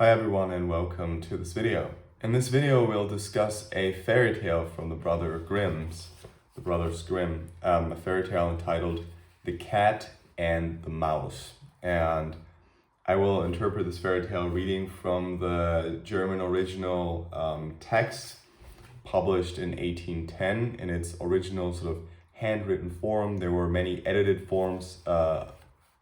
Hi everyone and welcome to this video. In this video we'll discuss a fairy tale from the Brothers Grimm, a fairy tale entitled The Cat and the Mouse. And I will interpret this fairy tale reading from the German original text published in 1810 in its original sort of handwritten form. There were many edited forms,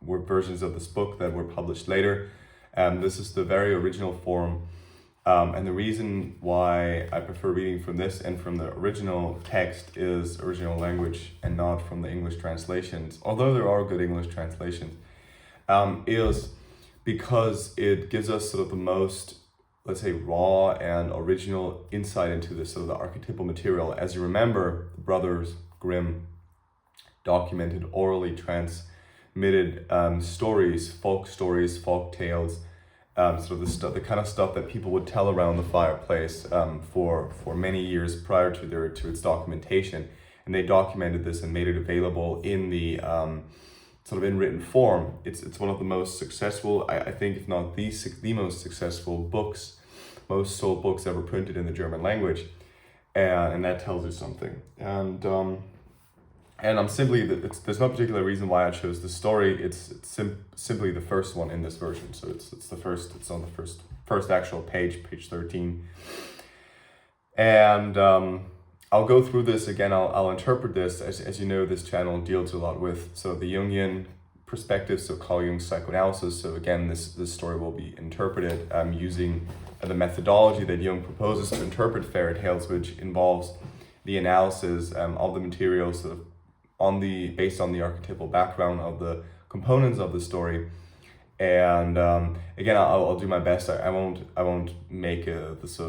versions of this book that were published later. This is the very original form, and the reason why I prefer reading from this and from the original text is original language and not from the English translations, although there are good English translations, is because it gives us sort of the most, let's say, raw and original insight into this sort of the archetypal material. As you remember, the Brothers Grimm documented orally transmitted stories, folk tales, sort of the kind of stuff that people would tell around the fireplace for many years prior to its documentation, and they documented this and made it available in the sort of in written form. It's one of the most successful, I think, if not the most successful books, most sold books ever printed in the German language, and that tells you something. And I'm simply, there's no particular reason why I chose this story. It's simply the first one in this version. So it's on the first actual page 13. And I'll go through this again. I'll interpret this. As you know, this channel deals a lot with the Jungian perspective, so Carl Jung's psychoanalysis. So again, this story will be interpreted using the methodology that Jung proposes to interpret fairy tales, which involves the analysis of the materials sort of based on the archetypal background of the components of the story. And again, I'll do my best. I won't make this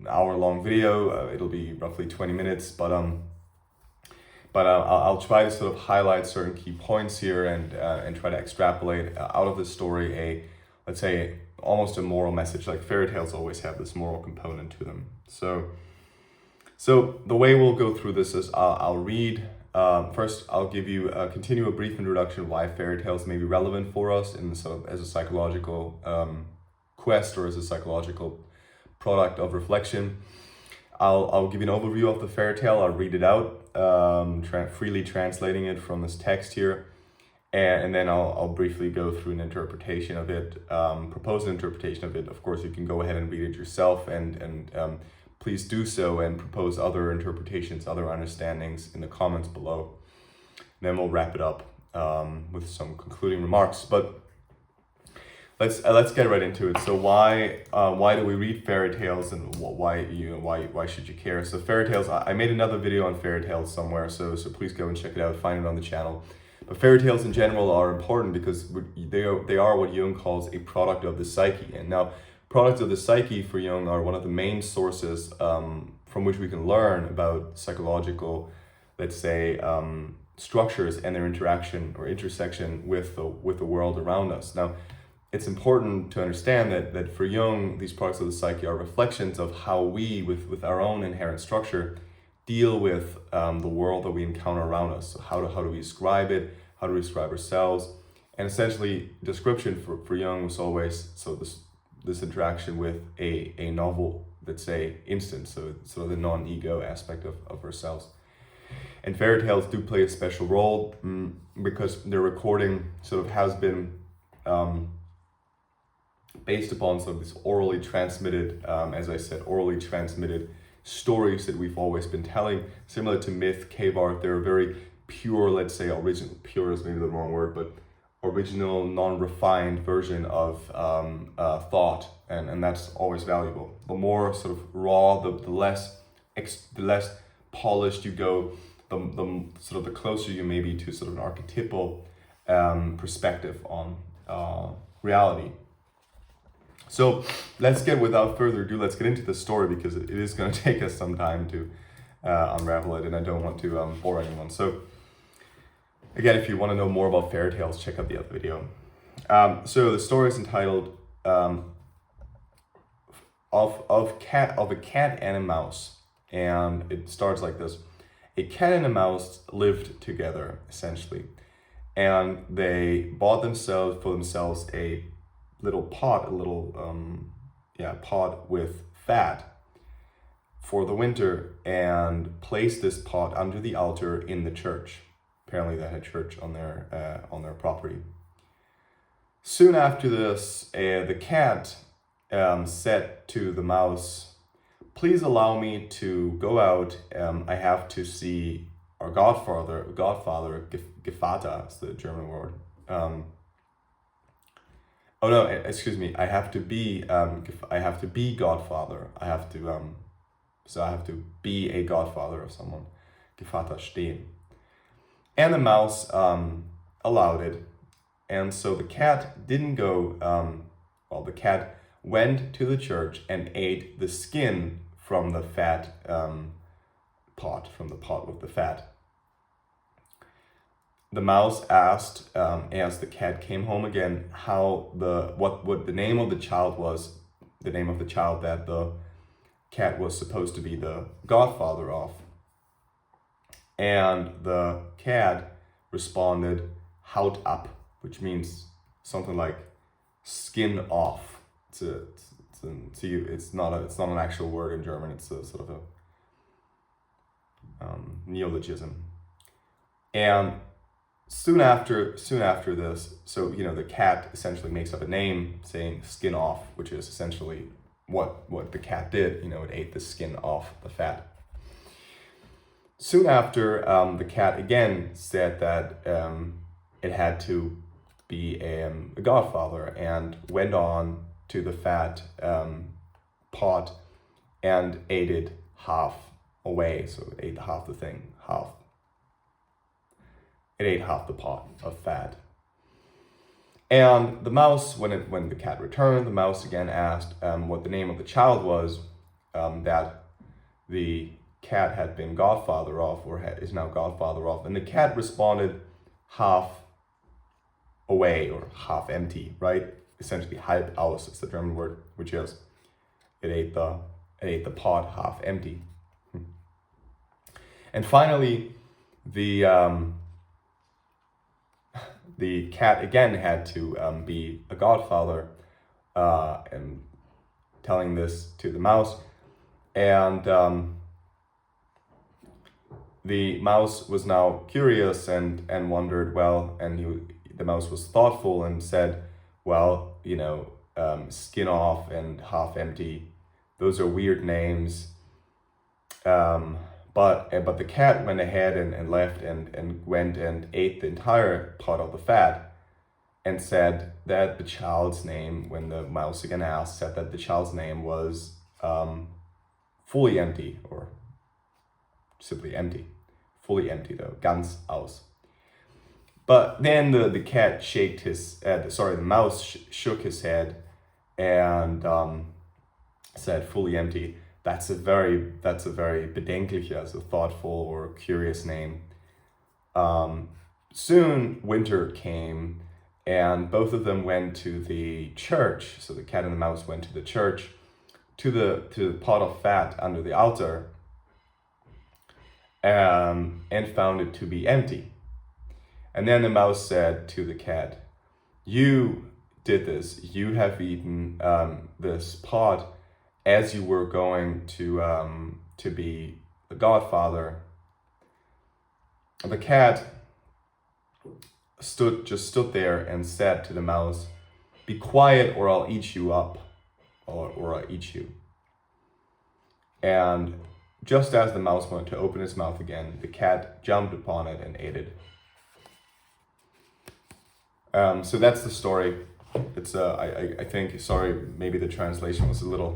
hour-long video. It'll be roughly 20 minutes, but I'll try to sort of highlight certain key points here and try to extrapolate out of the story let's say, almost a moral message. Like fairy tales always have this moral component to them. So the way we'll go through this is I'll read. First, I'll continue a brief introduction of why fairy tales may be relevant for us in as a psychological quest or as a psychological product of reflection. I'll give you an overview of the fairy tale. I'll read it out, freely translating it from this text here, and then I'll briefly go through an interpretation of it, proposed interpretation of it. Of course, you can go ahead and read it yourself, and please do so and propose other interpretations, other understandings in the comments below. And then we'll wrap it up with some concluding remarks. But let's get right into it. So why do we read fairy tales, and why should you care? So fairy tales, I made another video on fairy tales somewhere, so please go and check it out. Find it on the channel. But fairy tales in general are important because they are what Jung calls a product of the psyche. And now, products of the psyche for Jung are one of the main sources from which we can learn about psychological, let's say, structures and their interaction or intersection with the world around us. Now, it's important to understand that for Jung, these products of the psyche are reflections of how we, with our own inherent structure, deal with the world that we encounter around us. So how do we describe it? How do we describe ourselves? And essentially, description for Jung was always this interaction with a novel, let's say, instance, so sort of the non-ego aspect of ourselves. And fairy tales do play a special role because their recording sort of has been based upon sort of this orally transmitted, as I said, orally transmitted stories that we've always been telling, similar to myth, cave art. They're a very pure, let's say, original, pure is maybe the wrong word, but original, non-refined version of thought, and that's always valuable. The more sort of raw, the less polished you go, the closer you may be to sort of an archetypal perspective on reality. So without further ado, let's get into the story, because it is going to take us some time to unravel it, and I don't want to bore anyone. So again, if you want to know more about fairy tales, check out the other video. So the story is entitled of a cat and a mouse, and it starts like this. A cat and a mouse lived together, essentially, and they bought for themselves a little pot, pot with fat for the winter, and placed this pot under the altar in the church. Apparently they had church on their property. Soon after this, the cat said to the mouse, "Please allow me to go out. I have to see our godfather, Gevatter is the German word. I have to be godfather. I have to be a godfather of someone. Gevatter stehen." And the mouse allowed it. And so the cat didn't go, the cat went to the church and ate the skin from the fat pot, from the pot with the fat. The mouse asked, as the cat came home again, what the name of the child was, the name of the child that the cat was supposed to be the godfather of. And the cat responded, "Haut ab," which means something like skin off. It's not an actual word in German. It's a sort of a neologism. And soon after this, so the cat essentially makes up a name saying "skin off," which is essentially what the cat did. It ate the skin off the fat. Soon after, the cat again said that it had to be a godfather, and went on to the fat pot and ate it half away. So it ate half the thing, It ate half the pot of fat. And the mouse, when the cat returned, the mouse again asked what the name of the child was that the cat had been godfather of, or is now godfather of. And the cat responded, "Half away," or half empty, right? Essentially, halb aus is the German word, which is it ate the pot half empty. And finally, the cat again had to be a godfather, and telling this to the mouse. And the mouse was now curious and wondered, the mouse was thoughtful and said, skin off and half empty, those are weird names. But the cat went ahead and left and went and ate the entire pot of the fat, and said that the child's name, when the mouse again asked, said that the child's name was fully empty, or simply empty. Fully empty though, ganz aus. But then the cat the mouse shook his head and said fully empty. That's a very bedenklicher, so thoughtful or curious name. Soon winter came, and both of them went to the church. So the cat and the mouse went to the church, to the pot of fat under the altar, and found it to be empty. And then the mouse said to the cat, "You did this. You have eaten this pot as you were going to be the godfather." The cat stood there and said to the mouse, "Be quiet, or I'll eat you up, or I'll eat you." And just as the mouse went to open his mouth again, the cat jumped upon it and ate it. So that's the story. It's I think, sorry, maybe the translation was a little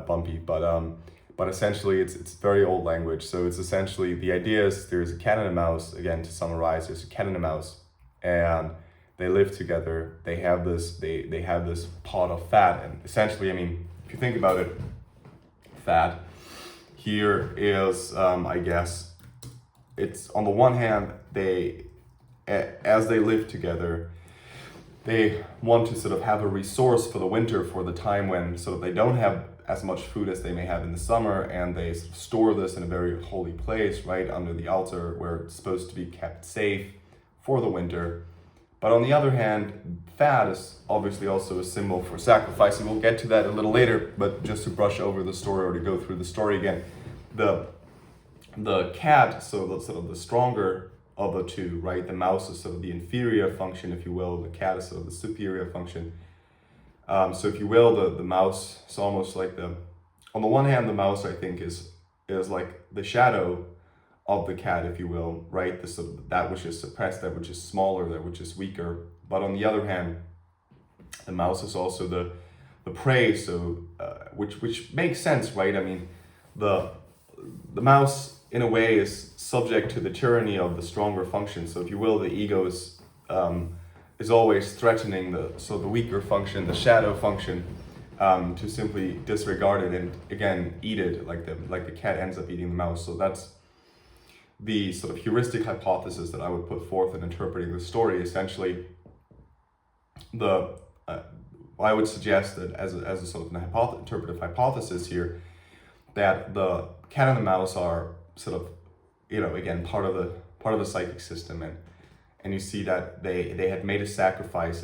bumpy, but essentially it's very old language. So it's essentially, the idea is there's a cat and a mouse. Again, to summarize, there's a cat and a mouse, and they live together. They have this pot of fat, and essentially, if you think about it, fat here is, I guess, it's on the one hand, as they live together, they want to sort of have a resource for the winter, for the time when sort of they don't have as much food as they may have in the summer, and they sort of store this in a very holy place, right under the altar, where it's supposed to be kept safe for the winter. But on the other hand, fat is obviously also a symbol for sacrifice, and we'll get to that a little later. But just to brush over the story or to go through the story again, the cat, so the sort of the stronger of the two, right? The mouse is sort of the inferior function, if you will. The cat is sort of the superior function. So if you will, the mouse is almost like on the one hand, the mouse, I think, is like the shadow of the cat, if you will, right? The sort of that which is suppressed, that which is smaller, that which is weaker. But on the other hand, the mouse is also the prey, so which makes sense, right? I mean, the mouse in a way is subject to the tyranny of the stronger function. So if you will, the ego is always threatening the weaker function, the shadow function, to simply disregard it and again eat it, like the cat ends up eating the mouse. So that's the sort of heuristic hypothesis that I would put forth in interpreting the story. Essentially, I would suggest that as a sort of an interpretive hypothesis here, that the cat and the mouse are sort of, again, part of the psychic system, and you see that they had made a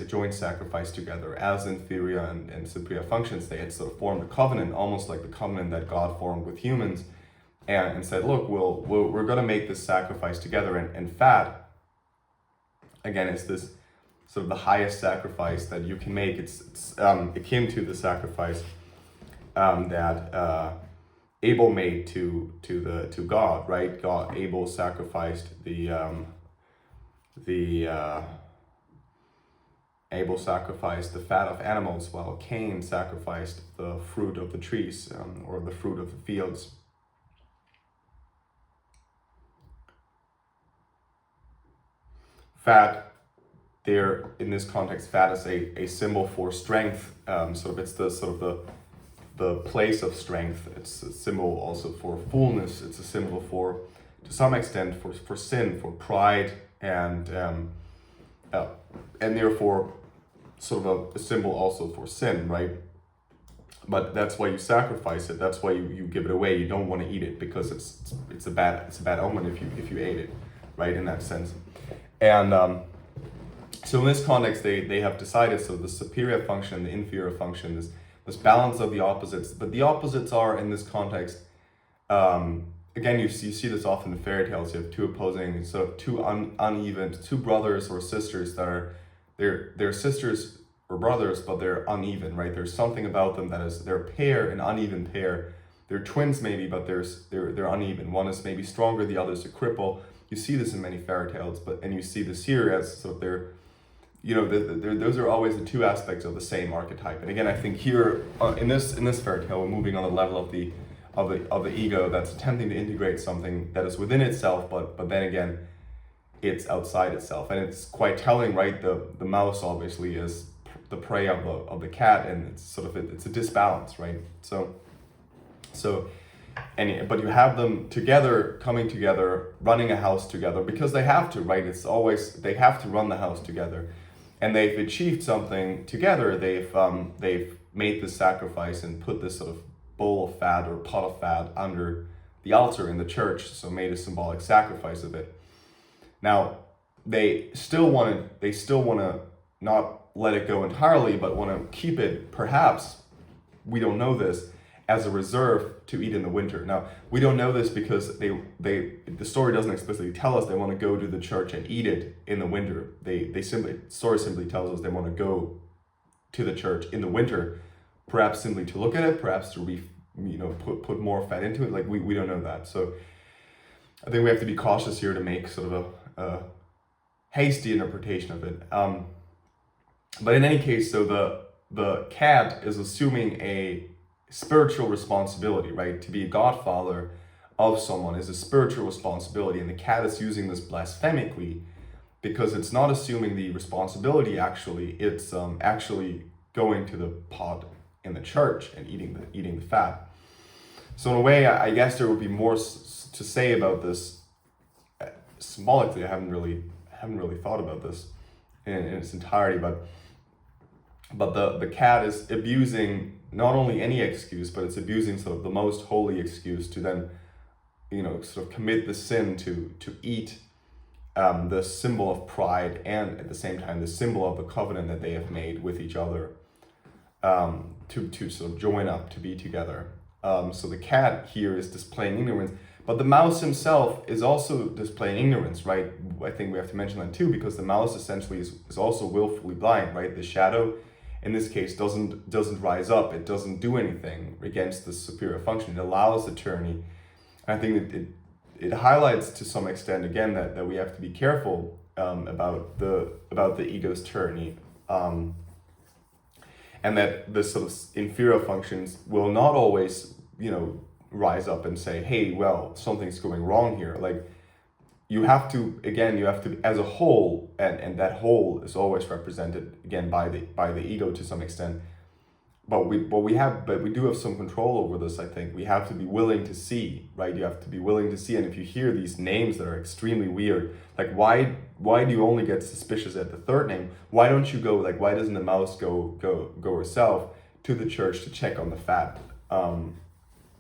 joint sacrifice together as inferior and superior functions. They had sort of formed a covenant, almost like the covenant that God formed with humans, and said, look, we're going to make this sacrifice together. And fat, again, is this sort of the highest sacrifice that you can make. It's akin to the sacrifice that Abel made to God, right? Abel sacrificed Abel sacrificed the fat of animals, while Cain sacrificed the fruit of the trees, or the fruit of the fields. Fat, there in this context, fat is a symbol for strength. It's the place of strength. It's a symbol also for fullness. It's a symbol for, to some extent, for sin, for pride, and therefore sort of a symbol also for sin, right? But that's why you sacrifice it. That's why you give it away. You don't want to eat it because it's a bad omen if you ate it, right? In that sense. And so in this context, they have decided, so the superior function, the inferior function, this balance of the opposites. But the opposites are, in this context, again, you see this often in fairy tales. You have two opposing, sort of uneven, two brothers or sisters that are, they're sisters or brothers, but they're uneven, right? There's something about them that is, they're a pair, an uneven pair. They're twins maybe, but they're uneven. One is maybe stronger, the other is a cripple. You see this in many fairy tales, and you see this here as sort of those are always the two aspects of the same archetype. And again, I think here in this fairy tale, we're moving on the level of the ego that's attempting to integrate something that is within itself, but then again, it's outside itself. And it's quite telling, right? The mouse obviously is the prey of the cat, and it's sort of it's a disbalance, right? But you have them together, coming together, running a house together, because they have to, right? It's always, they have to run the house together. And they've achieved something together. They've made this sacrifice and put this sort of bowl of fat or pot of fat under the altar in the church, so made a symbolic sacrifice of it. Now, they still want to not let it go entirely, but want to keep it, perhaps, we don't know this, as a reserve to eat in the winter. Now, we don't know this because the story doesn't explicitly tell us they want to go to the church and eat it in the winter. The story simply tells us they want to go to the church in the winter, perhaps simply to look at it, perhaps to put more fat into it. Like we don't know that. So I think we have to be cautious here to make sort of a hasty interpretation of it. But in any case, so the cat is assuming a spiritual responsibility, right? To be a godfather of someone is a spiritual responsibility, and the cat is using this blasphemically because it's not assuming the responsibility actually, it's actually going to the pot in the church and eating the fat. So in a way, I guess there would be more to say about this symbolically. I haven't really thought about this in its entirety, but the cat is abusing not only any excuse, but it's abusing sort of the most holy excuse to then, sort of commit the sin to eat the symbol of pride, and at the same time the symbol of the covenant that they have made with each other, to sort of join up, to be together. So the cat here is displaying ignorance, but the mouse himself is also displaying ignorance, right? I think we have to mention that too, because the mouse essentially is also willfully blind, right? The shadow, in this case, doesn't rise up. It doesn't do anything against the superior function. It allows the tyranny. And I think that it highlights to some extent, again, that we have to be careful about the ego's tyranny. And that the sort of inferior functions will not always, rise up and say, hey, well, something's going wrong here. Like, you have to, as a whole, and that whole is always represented, again, by the ego to some extent. But we do have some control over this, I think. We have to be willing to see, right? You have to be willing to see. And if you hear these names that are extremely weird, like why do you only get suspicious at the third name? Why don't you go, like, why doesn't the mouse go herself to the church to check on the fat,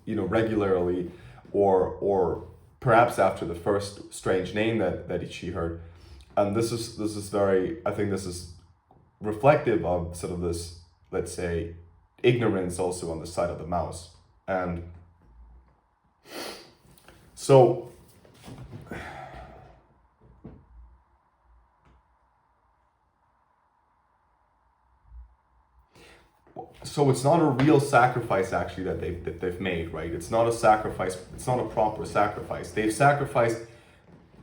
regularly, or perhaps after the first strange name that she heard? And this is very, I think this is reflective of sort of this, let's say, ignorance also on the side of the mouse. And so it's not a real sacrifice actually that they've made, right? It's not a sacrifice, it's not a proper sacrifice. They've sacrificed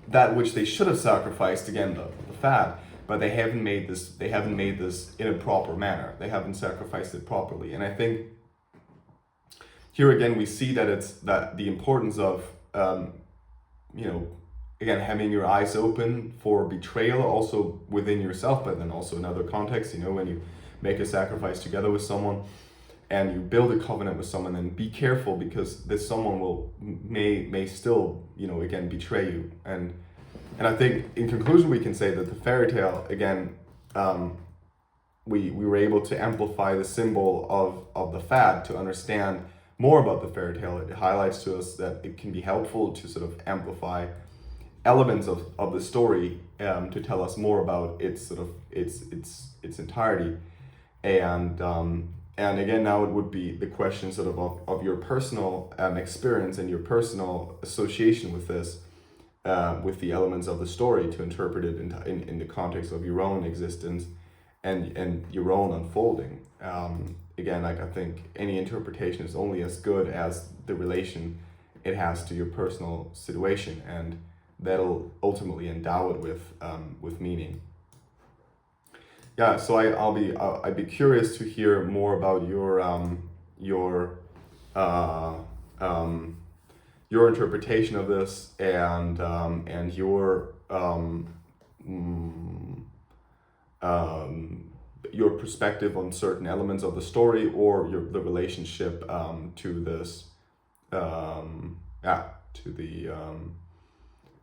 that which they should have sacrificed, again, the fat, but they haven't made this in a proper manner. They haven't sacrificed it properly. And I think here again we see that the importance of again, having your eyes open for betrayal also within yourself, but then also in other contexts, when you make a sacrifice together with someone and you build a covenant with someone, then be careful, because this someone may still, again, betray you. And I think in conclusion, we can say that the fairy tale, again, we were able to amplify the symbol of the fad to understand more about the fairy tale. It highlights to us that it can be helpful to sort of amplify elements of the story to tell us more about its entirety. And again, now it would be the question sort of your personal experience and your personal association with this, with the elements of the story, to interpret it in the context of your own existence and your own unfolding. Again, like, I think any interpretation is only as good as the relation it has to your personal situation, and that'll ultimately endow it with meaning. Yeah, so I'd be curious to hear more about your interpretation of this, and your perspective on certain elements of the story, or the relationship to this,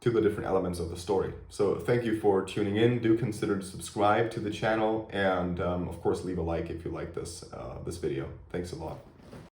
to the different elements of the story. So thank you for tuning in. Do consider to subscribe to the channel, and of course leave a like if you like this video. Thanks a lot.